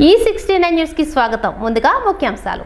E69 news కి స్వాగతం. ముందుగా ముఖ్యాంశాలు.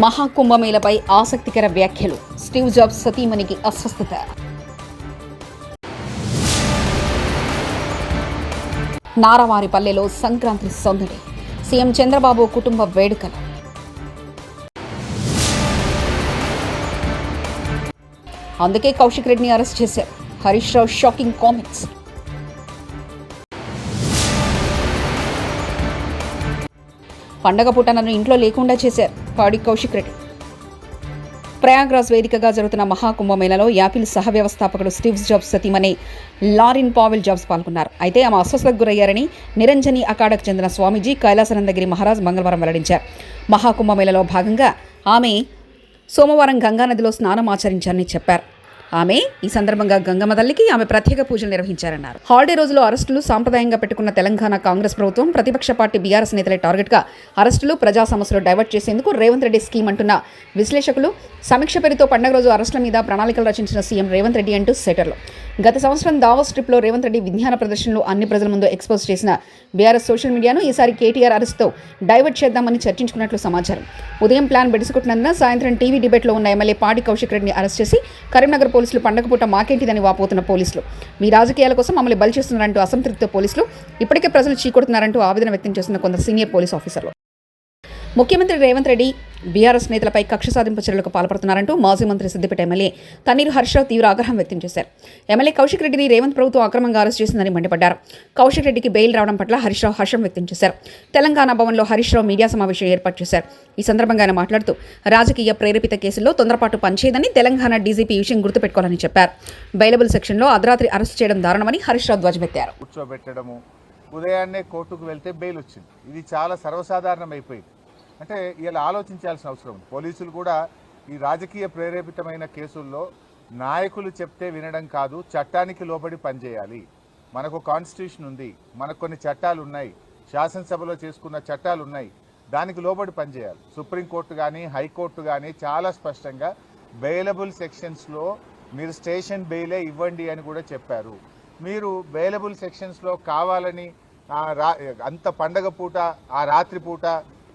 మహాకుంభమేళపై ఆసక్తికర వ్యాఖ్యలు. స్టీవ్ జాబ్స్ సతీమణికి అస్వస్థత. నారవారిపల్లెలో సంక్రాంతి సందడి. సీఎం చంద్రబాబు కుటుంబ వేడుకలు. అందుకే కౌశిక్ రెడ్డిని అరెస్ట్ చేశారు. Harish Rao shocking comments. పండగ పూట నన్ను ఇంట్లో లేకుండా చేశారు పాడి కౌశిక్ రెడ్డి. ప్రయాగ్రాజ్ వేదికగా జరుగుతున్న మహాకుంభమేళలో యాపిల్ సహ వ్యవస్థాపకుడు స్టీవ్ జాబ్స్ సతీమణి లారిన్ పావెల్ జాబ్స్ పాల్గొన్నారు. అయితే ఆమె అస్వస్థతకు గురయ్యారని నిరంజని అఖాడకు చెందిన స్వామీజీ కైలాసనందగిరి మహారాజ్ మంగళవారం వెల్లడించారు. మహాకుంభమేళలో భాగంగా ఆమె సోమవారం గంగానదిలో స్నానం ఆచరించారని చెప్పారు. ఆమె ఈ సందర్భంగా గంగమ్మ తల్లికి ఆమె ప్రత్యేక పూజలు నిర్వహించారన్నారు. హాలిడే రోజులో అరెస్టులు సాంప్రదాయంగా పెట్టుకున్న తెలంగాణ కాంగ్రెస్ ప్రభుత్వం ప్రతిపక్ష పార్టీ బీఆర్ఎస్ నేతలే టార్గెట్గా అరెస్టులు ప్రజా సమస్యలు డైవర్ట్ చేసేందుకు రేవంత్ రెడ్డి స్కీమ్ అంటున్న విశ్లేషకులు, సమీక్ష పేరుతో పండగ రోజు అరెస్టుల మీద ప్రణాళికలు రచించిన సీఎం రేవంత్ రెడ్డి అంటూ సెటర్లు. గత సంవత్సరం దావోస్ ట్రిప్లో రేవంత్ రెడ్డి విజ్ఞాన ప్రదర్శనలు అన్ని ప్రజల ముందు ఎక్స్పోజ్ చేసిన బీఆర్ఎస్ సోషల్ మీడియాను ఈసారి కేటీఆర్ అరెస్టుతో డైవర్ట్ చేద్దామని చర్చించుకున్నట్లు సమాచారం. ఉదయం ప్లాన్ బెడిసికొట్టినందున సాయంత్రం టీవీ డిబేట్లో ఉన్న ఎమ్మెల్యే పాడి కౌశిక్ రెడ్డిని అరెస్ట్ చేసి కరీంనగర్ పోలీసులు పండగ పూట మాకేంటిదని వాపోతున్న పోలీసులు, మీ రాజకీయాల కోసం మమ్మల్ని బలి చేస్తున్నారంటూ అసంతృప్తితో పోలీసులు, ఇప్పటికే ప్రజలు చీకొడుతున్నారంటూ ఆవేదన వ్యక్తం చేస్తున్న కొందరు సీనియర్ పోలీస్ ఆఫీసర్లు. ముఖ్యమంత్రి రేవంత్ రెడ్డి బీఆర్ఎస్ నేతలపై కక్ష సాధింపు చర్యలకు పాల్పడుతున్నారంటూ మాజీ మంత్రి సిద్దిపేట ఎమ్మెల్యే తన్నీరు హరీష్ రావు తీవ్ర ఆగ్రహం వ్యక్తం చేశారు. ఎమ్మెల్యే కౌశిక్ రెడ్డిని రేవంత్ ప్రభుత్వం అక్రమంగా అరెస్ట్ చేసిందని మండిపడ్డారు. కౌశిక్ రెడ్డికి బెయిల్ రావడం పట్ల హరీష్ రావు హర్షం వ్యక్తం చేశారు. తెలంగాణ భవన్లో హరీష్ రావు మీడియా సమావేశం ఏర్పాటు చేశారు. ఈ సందర్భంగా ఆయన మాట్లాడుతూ రాజకీయ ప్రేరేపిత కేసుల్లో తొందరపాటు పనిచేయదని తెలంగాణ డీజీపీ ఈ విషయం గుర్తుపెట్టుకోవాలని చెప్పారు. బెయిలబుల్ సెక్షన్లో అర్ధరాత్రి అరెస్ట్ చేయడం దారుణమని హరీష్ రావు ధ్వజమెత్తారు. ఉదయాన్నే కోర్టుకు వెళ్తే బెయిల్ వచ్చింది. ఇది చాలా సర్వసాధారణం అయిపోయింది. అంటే ఇలా ఆలోచించాల్సిన అవసరం ఉంది. పోలీసులు కూడా ఈ రాజకీయ ప్రేరేపితమైన కేసుల్లో నాయకులు చెప్తే వినడం కాదు, చట్టానికి లోబడి పనిచేయాలి. మనకు కాన్స్టిట్యూషన్ ఉంది, మనకు కొన్ని చట్టాలు ఉన్నాయి, శాసనసభలో చేసుకున్న చట్టాలు ఉన్నాయి, దానికి లోబడి పనిచేయాలి. సుప్రీంకోర్టు కానీ హైకోర్టు కానీ చాలా స్పష్టంగా బెయిలబుల్ సెక్షన్స్లో మీరు స్టేషన్ బెయిలే ఇవ్వండి అని కూడా చెప్పారు. మీరు బెయిలబుల్ సెక్షన్స్లో కావాలని అంత పండగ పూట ఆ రాత్రి పూట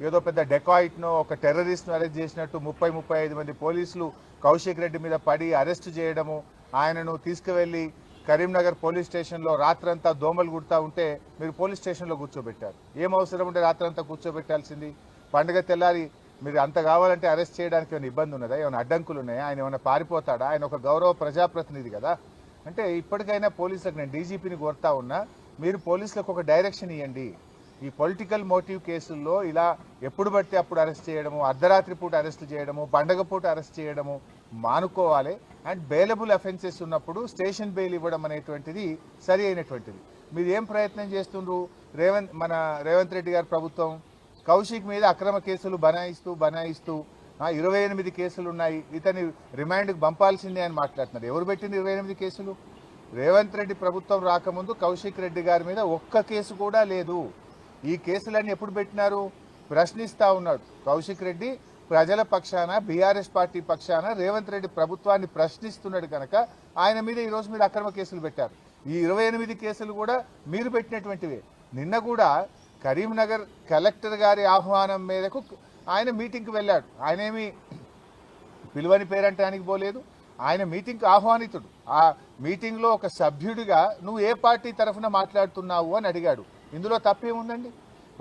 ఏదో పెద్ద డెకాయిట్నో ఒక టెర్రరిస్ట్ను అరెస్ట్ చేసినట్టు 30-35 మంది పోలీసులు కౌశిక్ రెడ్డి మీద పడి అరెస్ట్ చేయడము, ఆయనను తీసుకువెళ్ళి కరీంనగర్ పోలీస్ స్టేషన్లో రాత్రంతా దోమలు కుడతా ఉంటే మీరు పోలీస్ స్టేషన్లో కూర్చోబెట్టారు. ఏం అవసరం ఉంటే రాత్రంతా కూర్చోబెట్టాల్సింది? పండుగ తెల్లారి మీరు అంత కావాలంటే అరెస్ట్ చేయడానికి ఏమైనా ఇబ్బంది ఉన్నదా? ఏమైనా అడ్డంకులు ఉన్నాయా? ఆయన ఏమైనా పారిపోతాడా? ఆయన ఒక గౌరవ ప్రజాప్రతినిధి కదా. అంటే ఇప్పటికైనా పోలీసులకు, నేను డీజీపీని కోరుతా ఉన్నా, మీరు పోలీసులకు ఒక డైరెక్షన్ ఇవ్వండి. ఈ పొలిటికల్ మోటివ్ కేసుల్లో ఇలా ఎప్పుడు పడితే అప్పుడు అరెస్ట్ చేయడము, అర్ధరాత్రి పూట అరెస్ట్ చేయడము, పండగ పూట అరెస్ట్ చేయడము మానుకోవాలి. అండ్ బెయిలబుల్ అఫెన్సెస్ ఉన్నప్పుడు స్టేషన్ బెయిల్ ఇవ్వడం అనేటువంటిది సరి అయినటువంటిది. మీరు ఏం ప్రయత్నం చేస్తుండ్రు? రేవంత్ రెడ్డి గారి ప్రభుత్వం కౌశిక్ మీద అక్రమ కేసులు బనాయిస్తూ 28 కేసులు ఉన్నాయి, ఇతని రిమాండ్కి పంపాల్సిందే అని మాట్లాడుతున్నారు. ఎవరు పెట్టింది 28 కేసులు? రేవంత్ రెడ్డి ప్రభుత్వం రాకముందు కౌశిక్ రెడ్డి గారి మీద ఒక్క కేసు కూడా లేదు. ఈ కేసులన్నీ ఎప్పుడు పెట్టినారు? ప్రశ్నిస్తూ ఉన్నాడు కౌశిక్ రెడ్డి. ప్రజల పక్షాన, బీఆర్ఎస్ పార్టీ పక్షాన రేవంత్ రెడ్డి ప్రభుత్వాన్ని ప్రశ్నిస్తున్నాడు కనుక ఆయన మీద ఈరోజు మీరు అక్రమ కేసులు పెట్టారు. ఈ 28 కేసులు కూడా మీరు పెట్టినటువంటివే. నిన్న కూడా కరీంనగర్ కలెక్టర్ గారి ఆహ్వానం మేరకు ఆయన మీటింగ్కి వెళ్ళాడు. ఆయన ఏమి పిలువని పేరంటానికి పోలేదు, ఆయన మీటింగ్కి ఆహ్వానితుడు. ఆ మీటింగ్లో ఒక సభ్యుడిగా నువ్వు ఏ పార్టీ తరఫున మాట్లాడుతున్నావు అని అడిగాడు. ఇందులో తప్పేముందండి?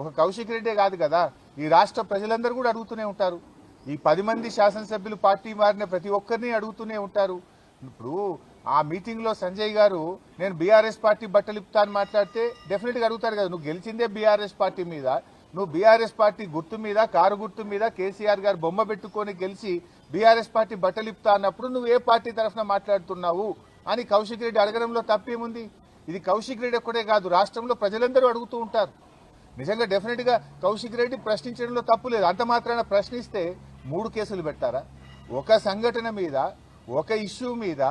ఒక కౌశిక్ రెడ్డే కాదు కదా, ఈ రాష్ట్ర ప్రజలందరూ కూడా అడుగుతూనే ఉంటారు. ఈ 10 మంది శాసనసభ్యులు పార్టీ మారిన ప్రతి ఒక్కరిని అడుగుతూనే ఉంటారు. ఇప్పుడు ఆ మీటింగ్లో సంజయ్ గారు నేను బీఆర్ఎస్ పార్టీ బట్టలిప్తా అని మాట్లాడితే డెఫినెట్గా అడుగుతారు కదా, నువ్వు గెలిచిందే బీఆర్ఎస్ పార్టీ మీద, నువ్వు బీఆర్ఎస్ పార్టీ గుర్తు మీద, కారు గుర్తు మీద కేసీఆర్ గారు బొమ్మ పెట్టుకొని గెలిచి బీఆర్ఎస్ పార్టీ బట్టలిప్తా అన్నప్పుడు నువ్వు ఏ పార్టీ తరఫున మాట్లాడుతున్నావు అని కౌశిక్ రెడ్డి అడగడంలో తప్పేముంది? ఇది కౌశిక్ రెడ్డి ఒక్కడే కాదు, రాష్ట్రంలో ప్రజలందరూ అడుగుతూ ఉంటారు. నిజంగా డెఫినెట్గా కౌశిక్ రెడ్డి ప్రశ్నించడంలో తప్పు లేదు. అంత మాత్రాన ప్రశ్నిస్తే 3 కేసులు పెట్టారా? ఒక సంఘటన మీద, ఒక ఇష్యూ మీద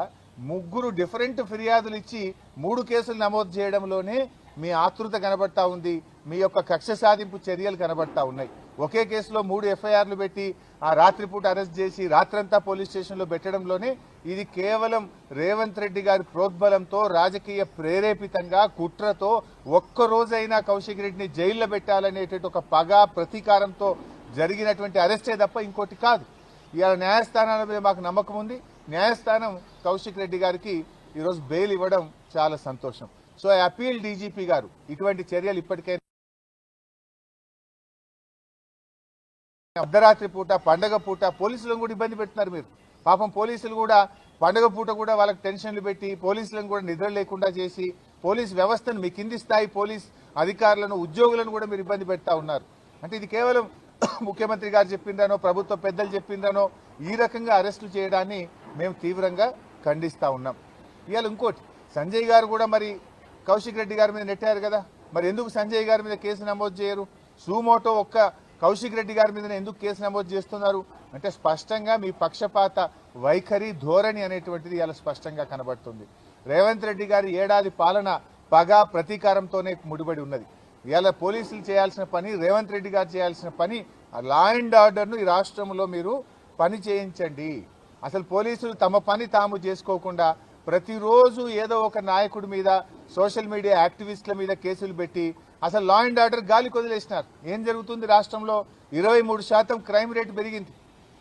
3 డిఫరెంట్ ఫిర్యాదులు ఇచ్చి 3 కేసులు నమోదు చేయడంలోనే మీ ఆతృత కనబడతా ఉంది, మీ యొక్క కక్ష సాధింపు చర్యలు కనబడతా ఉన్నాయి. ఒకే కేసులో 3 ఎఫ్ఐఆర్లు పెట్టి ఆ రాత్రిపూట అరెస్ట్ చేసి రాత్రంతా పోలీస్ స్టేషన్లో పెట్టడంలోనే ఇది కేవలం రేవంత్ రెడ్డి గారి ప్రోద్బలంతో రాజకీయ ప్రేరేపితంగా కుట్రతో ఒక్కరోజైనా కౌశిక్ రెడ్డిని జైల్లో పెట్టాలనేటువంటి ఒక పగ ప్రతీకారంతో జరిగినటువంటి అరెస్టే తప్ప ఇంకోటి కాదు. ఇవాళ న్యాయస్థానాల మీద మాకు నమ్మకం ఉంది. న్యాయస్థానం కౌశిక్ రెడ్డి గారికి ఈరోజు బెయిల్ ఇవ్వడం చాలా సంతోషం. సో ఐ అపీల్ డీజీపీ గారు, ఇటువంటి చర్యలు ఇప్పటికైనా అర్ధరాత్రి పూట పండగ పూట పోలీసులను కూడా ఇబ్బంది పెడుతున్నారు మీరు. పాపం పోలీసులు కూడా పండగ పూట కూడా వాళ్ళకి టెన్షన్లు పెట్టి పోలీసులను కూడా నిద్ర లేకుండా చేసి పోలీస్ వ్యవస్థను మీ కింది స్థాయి పోలీస్ అధికారులను ఉద్యోగులను కూడా మీరు ఇబ్బంది పెడతా ఉన్నారు. అంటే ఇది కేవలం ముఖ్యమంత్రి గారు చెప్పిందనో ప్రభుత్వ పెద్దలు చెప్పిందనో ఈ రకంగా అరెస్టులు చేయడాన్ని మేము తీవ్రంగా ఖండిస్తా ఉన్నాం. ఇవాళ ఇంకోటి, సంజయ్ గారు కూడా మరి కౌశిక్ రెడ్డి గారి మీద నెట్టారు కదా, మరి ఎందుకు సంజయ్ గారి మీద కేసు నమోదు చేయరు? సుమోటో ఒక్క కౌశిక్ రెడ్డి గారి మీద ఎందుకు కేసు నమోదు చేస్తున్నారు అంటే స్పష్టంగా మీ పక్షపాత వైఖరి ధోరణి అనేటువంటిది ఇలా స్పష్టంగా కనబడుతుంది. రేవంత్ రెడ్డి గారి ఏడాది పాలన పగ ప్రతీకారంతోనే ముడిపడి ఉన్నది. ఇలా పోలీసులు చేయాల్సిన పని, రేవంత్ రెడ్డి గారు చేయాల్సిన పని, లా అండ్ ఆర్డర్ను ఈ రాష్ట్రంలో మీరు పని చేయించండి. అసలు పోలీసులు తమ పని తాము చేసుకోకుండా ప్రతిరోజు ఏదో ఒక నాయకుడి మీద, సోషల్ మీడియా యాక్టివిస్టుల మీద కేసులు పెట్టి అసలు లా అండ్ ఆర్డర్ గాలి కొదిలేసినారు. ఏం జరుగుతుంది రాష్ట్రంలో? 23% క్రైమ్ రేటు పెరిగింది.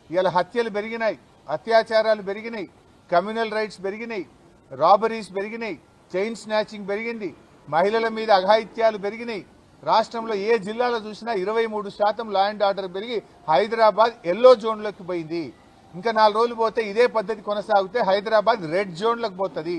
ఇలా హత్యలు పెరిగినాయి, అత్యాచారాలు పెరిగినాయి, కమ్యూనల్ రైట్స్ పెరిగినాయి, రాబరీస్ పెరిగినాయి, చైన్ స్నాచింగ్ పెరిగింది, మహిళల మీద అఘాయిత్యాలు పెరిగినాయి. రాష్ట్రంలో ఏ జిల్లాలో చూసినా 23% లా అండ్ ఆర్డర్ పెరిగి హైదరాబాద్ ఎల్లో జోన్లోకి పోయింది. ఇంకా 4 రోజులు పోతే ఇదే పద్ధతి కొనసాగితే హైదరాబాద్ రెడ్ జోన్లోకి పోతుంది.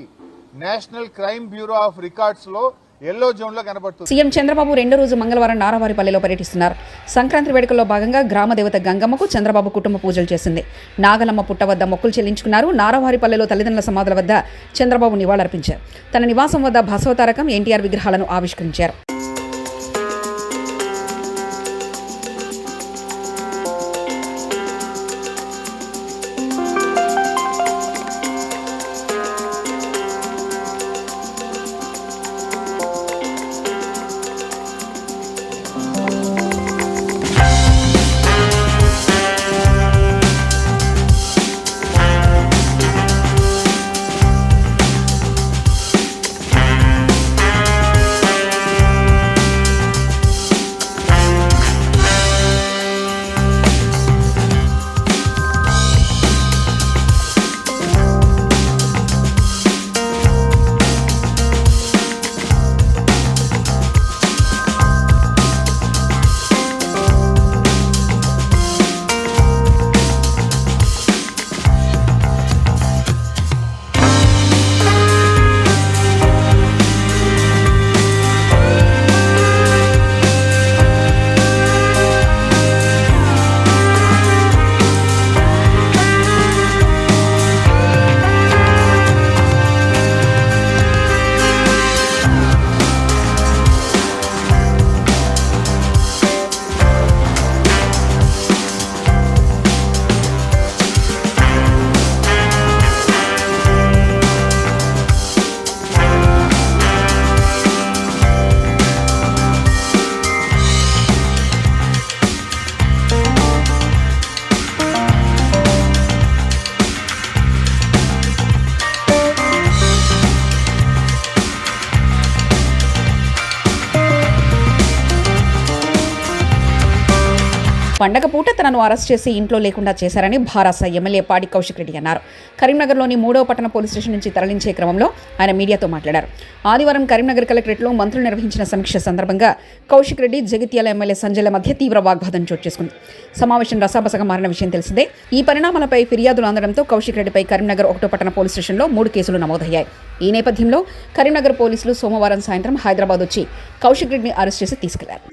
National crime bureau of records లో ఎల్లో జోన్ లో కనబడుతుంది. సీఎం చంద్రబాబు రెండో రోజు మంగళవారం నారావారిపల్లిలో పర్యటిస్తున్నారు. సంక్రాంతి వేడుకల్లో భాగంగా గ్రామ దేవత గంగమ్మకు చంద్రబాబు కుటుంబ పూజలు చేసింది. నాగలమ్మ పుట్ట వద్ద మొక్కులు చెల్లించుకున్నారు. నారావారిపల్లిలో తల్లిదండ్రుల సమాధుల వద్ద చంద్రబాబు నివాళులర్పించారు. తన నివాసం వద్ద బసవతారకం, ఎన్టీఆర్ విగ్రహాలను ఆవిష్కరించారు. పండగ పూట తనను అరెస్ట్ చేసి ఇంట్లో లేకుండా చేశారని భారాస ఎమ్మెల్యే పాడి కౌశిక్ రెడ్డి అన్నారు. కరీంనగర్లోని 3వ పట్టణ పోలీస్ స్టేషన్ నుంచి తరలించే క్రమంలో ఆయన మీడియాతో మాట్లాడారు. ఆదివారం కరీంనగర్ కలెక్టరేట్లో మంత్రులు నిర్వహించిన సమీక్ష సందర్భంగా కౌశిక్ రెడ్డి, జగిత్యాల ఎమ్మెల్యే సంజయ్ల మధ్య తీవ్ర వాగ్వాదం చోటు చేసుకుంది. సమావేశం రసాబసగా మారిన విషయం తెలిసిందే. ఈ పరిణామాలపై ఫిర్యాదులు అందడంతో కౌశిక్ రెడ్డిపై కరీంనగర్ 1వ పట్టణ పోలీస్ స్టేషన్లో 3 కేసులు నమోదయ్యాయి. ఈ నేపథ్యంలో కరీంనగర్ పోలీసులు సోమవారం సాయంత్రం హైదరాబాద్ వచ్చి కౌశిక్ రెడ్డిని అరెస్ట్ చేసి తీసుకెళ్లారు.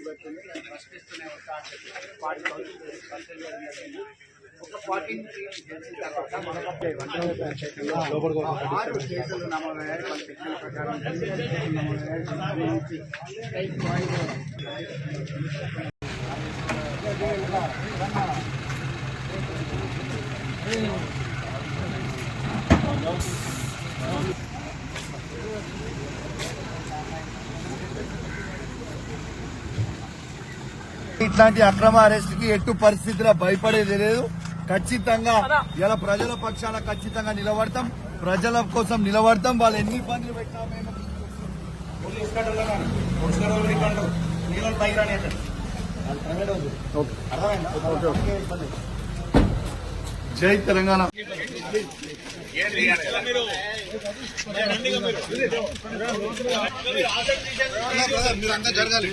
ఇట్లాంటి అక్రమ అరెస్ట్ కి ఎట్టు పరిస్థితిలో భయపడేది లేదు. ఖచ్చితంగా ఇలా ప్రజల పక్షాన ఖచ్చితంగా నిలబడతాం, ప్రజల కోసం నిలబడతాం. వాళ్ళు ఎన్ని ఇబ్బందులు పెట్టినా మేము జై తెలంగాణ. మీరంతా జరగాలి.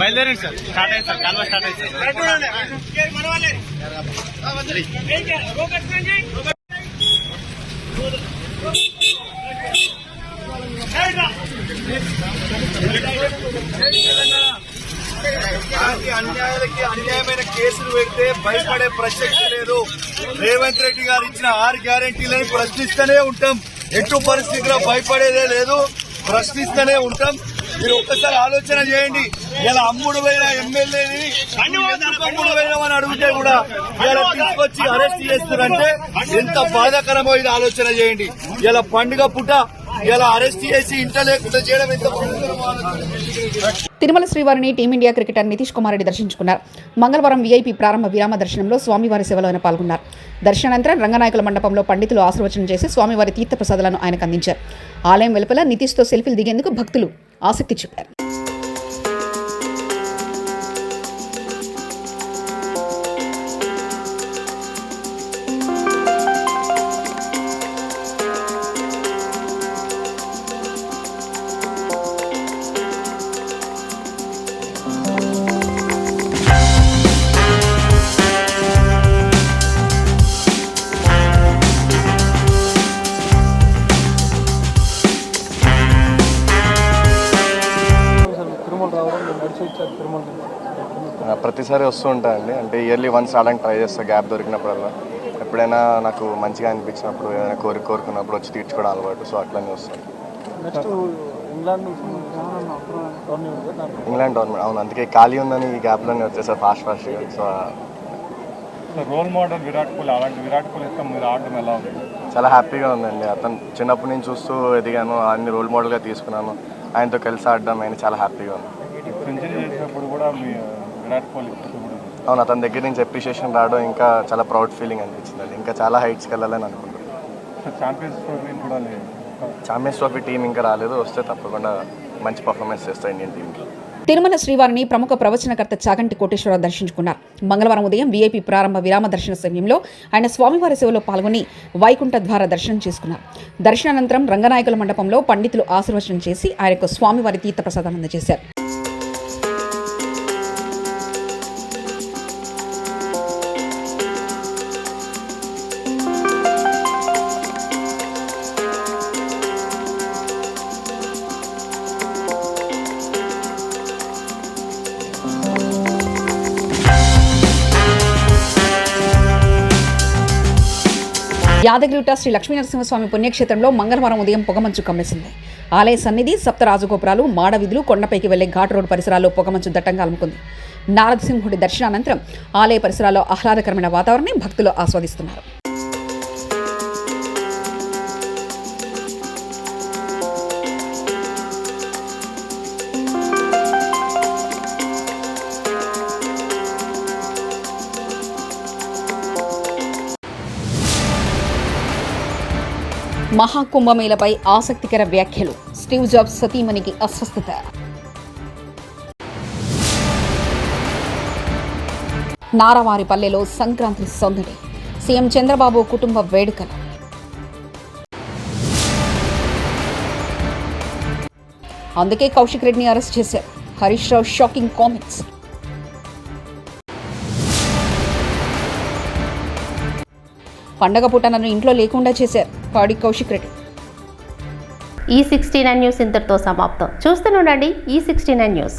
బయలుదేరండి సార్. స్టార్ట్ అయింది సార్. కాల్వ స్టార్ట్ అయింది అన్యాయాలకి అన్యాయమైన కేసులు పెడితే భయపడే ప్రసక్తి లేదు. రేవంత్ రెడ్డి గారు ఇచ్చిన 6 గ్యారెంటీలను ప్రశ్నిస్తూనే ఉంటాం. ఎటు పరిస్థితిలో భయపడేదే లేదు, ప్రశ్నిస్తూనే ఉంటాం. మీరు ఒక్కసారి ఆలోచన చేయండి. ఇలా అమ్ముడు పోయిన ఎమ్మెల్యేని అమ్ముడు పోయినామని అడిగితే కూడా ఇలా తీసుకొచ్చి అరెస్ట్ చేస్తున్నారంటే ఎంత బాధాకరమో ఇది ఆలోచన చేయండి. ఇలా పండుగ పూట ఇలా అరెస్ట్ చేసి ఇంట లేకుండా చేయడం ఎంత బాధాకరమో. తిరుమల శ్రీవారిని టీమిండియా క్రికెటర్ నితీష్ కుమార్ రెడ్డి దర్శించుకున్నారు. మంగళవారం వీఐపీ ప్రారంభ విరామ దర్శనంలో స్వామివారి సేవలో ఆయన పాల్గొన్నారు. దర్శనానంతరం రంగనాయకుల మండపంలో పండితులు ఆశీర్వచనం చేసి స్వామివారి తీర్థప్రసాదాలను ఆయనకు అందించారు. ఆలయం వెలుపల నితీష్తో సెల్ఫీలు దిగేందుకు భక్తులు ఆసక్తి చూపారు. ప్రతిసారి వస్తూ ఉంటాయండి. అంటే ఇయర్లీ వన్స్ రావడానికి ట్రై చేస్తా గ్యాప్ దొరికినప్పుడల్లా. ఎప్పుడైనా నాకు మంచిగా అనిపించినప్పుడు ఏదైనా కోరుకున్నప్పుడు వచ్చి తీర్చుకోవడం అలవాటు. సో అట్లనే వస్తాను. ఇంగ్లాండ్ టోర్నమెంట్ అవును, అందుకే ఖాళీ ఉందని ఈ గ్యాప్లోనే వచ్చేసారు ఫాస్ట్గా. So role model Virat Kohli, అలాంటి విరాట్ కోహ్లీ మీరు ఆడడం ఎలా ఉంది? చాలా హ్యాపీగా ఉందండి. అతను చిన్నప్పటి నుంచి చూస్తూ ఎదిగాను, అన్ని రోల్ మోడల్గా తీసుకున్నాను. ఆయనతో కలిసి ఆడడం ఆయన చాలా హ్యాపీగా ఉంది. సెంచరీ చేసినప్పుడు కూడా మీ విరాట్ కోహ్లీ అవును, అతని దగ్గర నుంచి అప్రిషియేషన్ రావడం ఇంకా చాలా ప్రౌడ్ ఫీలింగ్ అనిపించింది. అది ఇంకా చాలా హైట్స్కి వెళ్ళాలని అనుకుంటున్నాను. ఛాంపియన్స్ ట్రోఫీ టీం ఇంకా రాలేదు, వస్తే తప్పకుండా మంచి పర్ఫార్మెన్స్ చేస్తాయి ఇండియన్ టీంకి. తిరుమల శ్రీవారిని ప్రముఖ ప్రవచనకర్త చాగంటి కోటేశ్వరరావు దర్శించుకున్నారు. మంగళవారం ఉదయం వీఐపీ ప్రారంభ విరామ దర్శన సమయంలో ఆయన స్వామివారి సేవలో పాల్గొని వైకుంఠ ద్వార దర్శనం చేసుకున్నారు. దర్శనానంతరం రంగనాయకుల మండపంలో పండితులు ఆశీర్వచనం చేసి ఆయనకు స్వామివారి తీర్థప్రసాదం అందజేశారు. యాదగిరిగుట్ట శ్రీ లక్ష్మీనరసింహస్వామి పుణ్యక్షేత్రంలో మంగళవారం ఉదయం పొగమంచు కమ్మేసింది. ఆలయ సన్నిధి, సప్త రాజగోపురాలు, మాడవీధులు, కొండపైకి వెళ్లే ఘాట్ రోడ్ పరిసరాల్లో పొగమంచు దట్టంగా అలుముకుంది. నారదసింహుడి దర్శనానంతరం ఆలయ పరిసరాల్లో ఆహ్లాదకరమైన వాతావరణాన్ని భక్తులు ఆస్వాదిస్తున్నారు. మహాకుంభమేళపై ఆసక్తికర వ్యాఖ్యలు. స్టీవ్ జాబ్స్ సతీమణికి అస్వస్థత. నారవారిపల్లెలో సంక్రాంతి సందడి, సీఎం చంద్రబాబు కుటుంబ వేడుకలు. అందుకే కౌశిక్ రెడ్డిని అరెస్ట్ చేశారు. Harish Rao shocking comments. పండగ పూట నన్ను ఇంట్లో లేకుండా చేశారు పాడి కౌశిక్ రెడ్డి. ఈ 69 న్యూస్ ఇంతటితో సమాప్తం. చూస్తూనే ఉండండి ఈ 69 న్యూస్.